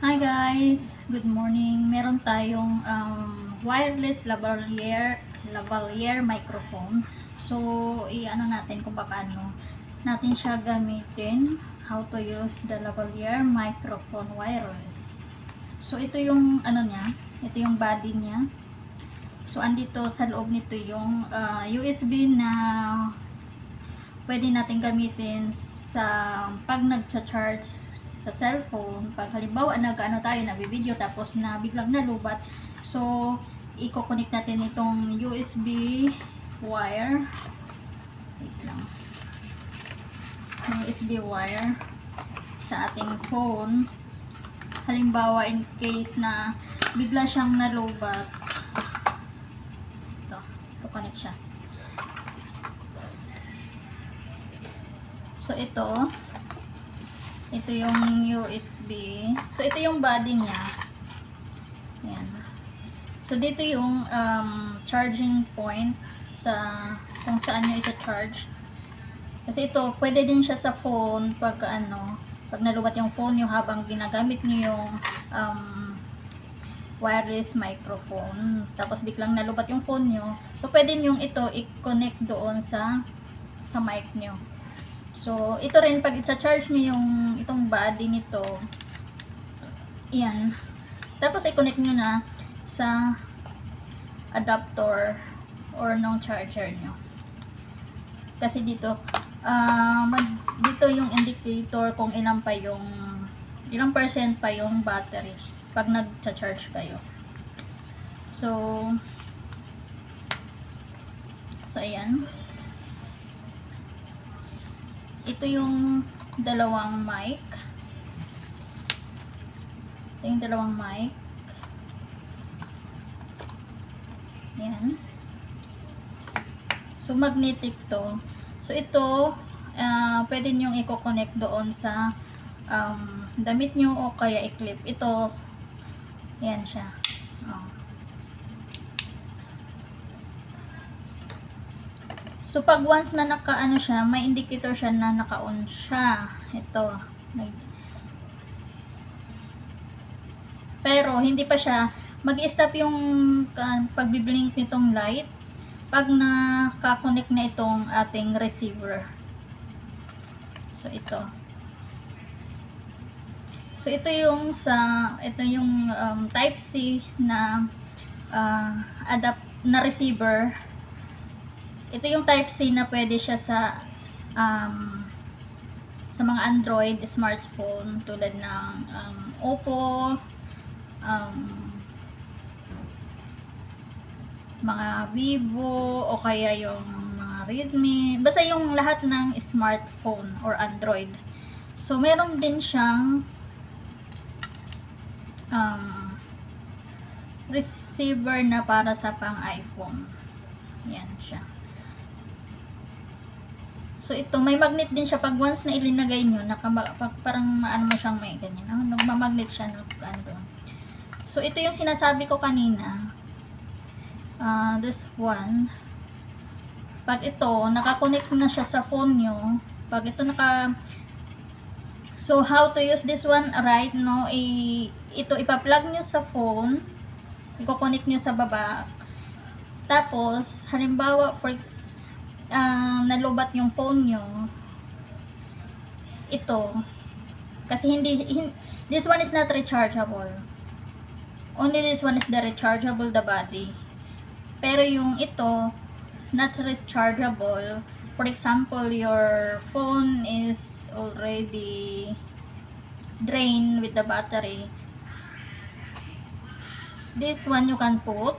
Hi guys, good morning. Meron tayong wireless lavalier microphone. So, i-ano natin kung paano natin siya gamitin. How to use the lavalier microphone wireless. So, ito yung ano niya, ito yung body niya. So, andito sa loob nito yung USB na pwede natin gamitin sa pag nagcha-charge sa cellphone. Pag halimbawa nag-ano tayo, nabibideo tapos na biglang nalubat, so i-connect natin itong USB wire. Wait lang. USB wire sa ating phone. Halimbawa in case na bigla siyang nalubat, ito connect siya. So ito yung USB. So ito yung body niya. Ayan. So dito yung charging point sa kung saan nyo isa-charge. Kasi ito, pwede din siya sa phone pag pag nalubat yung phone nyo habang ginagamit nyo yung wireless microphone. Tapos biglang nalubat yung phone nyo. So pwede nyo ito i-connect doon sa mic nyo. So, ito rin, pag i-charge nyo yung itong body nito, yan. Tapos, i-connect nyo na sa adapter or ng charger nyo. Kasi dito, dito yung indicator kung ilang percent pa yung battery pag nag-charge kayo. So, ayan. Ito yung dalawang mic. Ayan. So, magnetic to. So, ito, pwede nyong i-connect doon sa damit nyo o kaya i-clip. Ito, ayan siya. So, pag once na naka-ano siya, may indicator siya na naka-on siya. Ito. Pero, hindi pa siya. Mag-stop yung pagbiblink nitong light pag naka-connect na itong ating receiver. So, ito. So, ito yung Type-C na na receiver. Ito yung Type-C na pwede siya sa mga Android smartphone tulad ng Oppo, mga Vivo, o kaya yung mga Redmi. Basta yung lahat ng smartphone or Android. So, meron din siyang receiver na para sa pang iPhone. Yan siya. So, ito, may magnet din siya. Pag once na ilinagay nyo, parang maano mo siyang may ganyan. Nagmamagnet siya. So, ito yung sinasabi ko kanina. This one. Pag ito, nakakonect na siya sa phone nyo. Pag ito So, how to use this one, right? No? Ito, ipa-plug nyo sa phone. I-connect nyo sa baba. Tapos, halimbawa, nalubat yung phone nyo, ito, kasi this one is not rechargeable. Only this one is the rechargeable, the body. Pero yung ito, it's not rechargeable. For example, your phone is already drained with the battery. This one you can put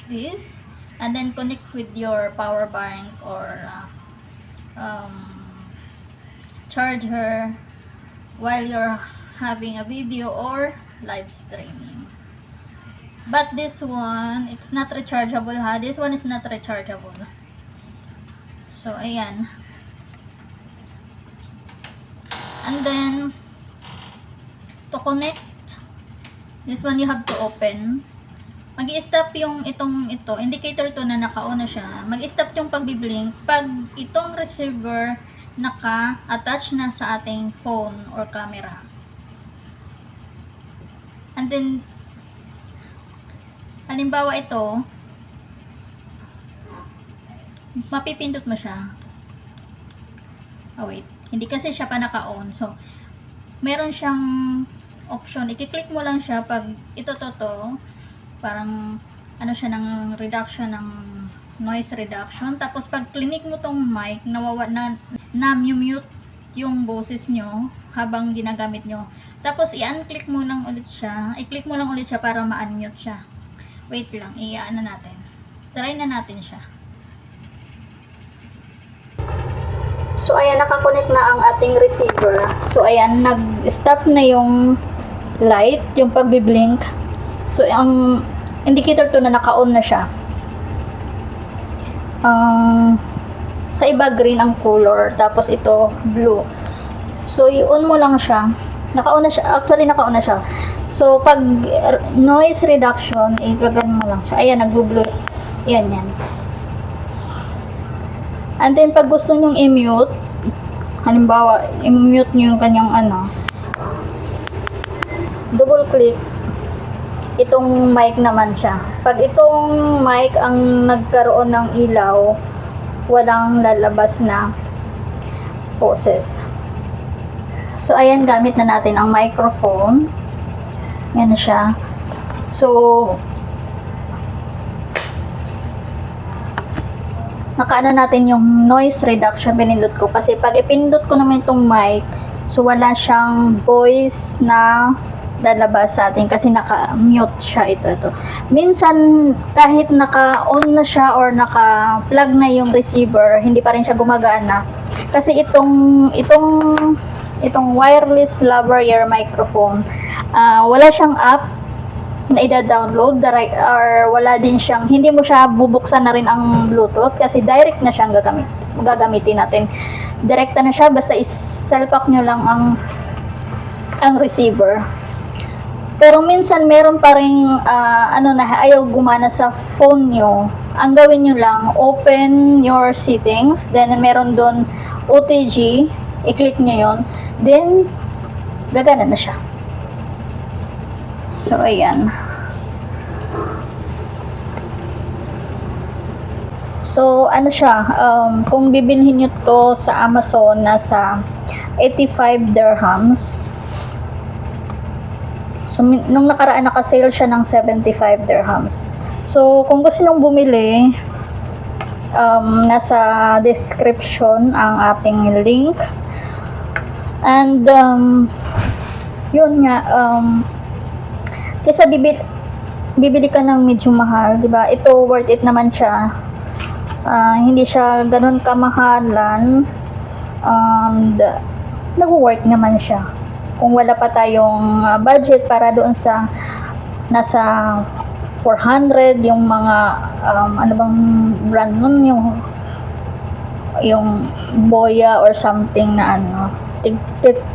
this and then connect with your power bank or charger while you're having a video or live streaming. But this one, it's not rechargeable ha. This one is not rechargeable. So, ayan. And then, to connect, this one you have to open. Mag-i-stop yung ito, indicator to na naka-on na siya. Mag-i-stop yung pagbiblink pag itong receiver naka-attach na sa ating phone or camera. And then, halimbawa ito, mapipindot mo siya. Oh wait, hindi kasi siya pa naka-on. So, meron siyang option. I-click mo lang siya pag ito parang ano siya ng reduction ng noise reduction. Tapos pag click mo tong mic, na-mute yung boses nyo habang ginagamit nyo. Tapos i-unclick mo lang ulit siya. I-click mo lang ulit siya para ma-unmute siya. Wait lang, i-ano natin. Try na natin siya. So, ayan, nakakonect na ang ating receiver. So, ayan, nag-stop na yung light, yung pagbiblink. So, ang indicator to na naka-on na siya. Sa iba, green ang color. Tapos, ito, blue. So, i-on mo lang siya. Naka-on na siya. Actually, naka-on na siya. So, pag noise reduction, i-gagan mo lang siya. Ayan, nag-blue. Ayan, yan. And then, pag gusto nyong i-mute, halimbawa, i-mute nyo yung kanyang double click, itong mic naman siya. Pag itong mic ang nagkaroon ng ilaw, walang lalabas na boses. So, ayan, gamit na natin ang microphone. Yan siya. So, nakaano natin yung noise reduction, pinindot ko. Kasi pag ipindot ko naman itong mic, so wala siyang voice na lalabas sa atin kasi naka-mute siya ito. Minsan, kahit naka-on na siya or naka-plug na yung receiver, hindi pa rin siya gumagana. Kasi itong wireless lavalier microphone, wala siyang app na ida-download or wala din siyang, hindi mo siya bubuksan na rin ang Bluetooth kasi direct na siyang gagamitin natin. Direkta na siya, basta is-selpak nyo lang ang receiver. Pero minsan meron pa ring ayaw gumana sa phone nyo. Ang gawin nyo lang, open your settings, then meron doon OTG, i-click nyo yon, then gagana na siya. So, ayan. So, ano siya, kung bibilhin nyo to sa Amazon, nasa 85 dirhams. So, nung nakaraan, naka-sale siya ng 75 dirhams. So, kung gusto nyo bumili, nasa description ang ating link. And, yun nga, kaysa bibili ka ng medyo mahal, di ba? Ito worth it naman siya. Hindi siya ganun kamahalan. And nag-work naman siya. Kung wala pa tayong budget para doon sa nasa 400 yung mga ano bang brand nun, yung Boya or something na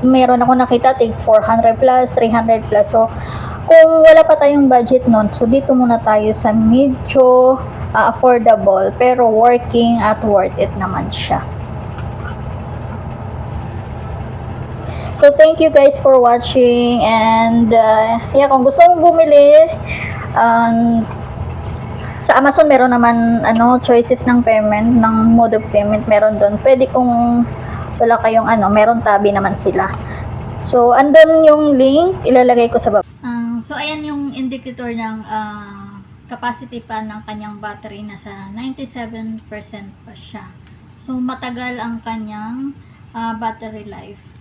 meron ako nakita tig 400 plus, 300 plus. So kung wala pa tayong budget nun, so dito muna tayo sa medyo affordable pero working at worth it naman siya. So thank you guys for watching, and kung gusto mong bumili, sa Amazon meron naman choices ng payment, ng mode of payment, meron doon. Pwede kung wala kayong meron tabi naman sila. So andun yung link, ilalagay ko sa baba. So, ayan yung indicator ng capacity pa ng kanyang battery. Nasa 97% pa siya. So, matagal ang kanyang battery life.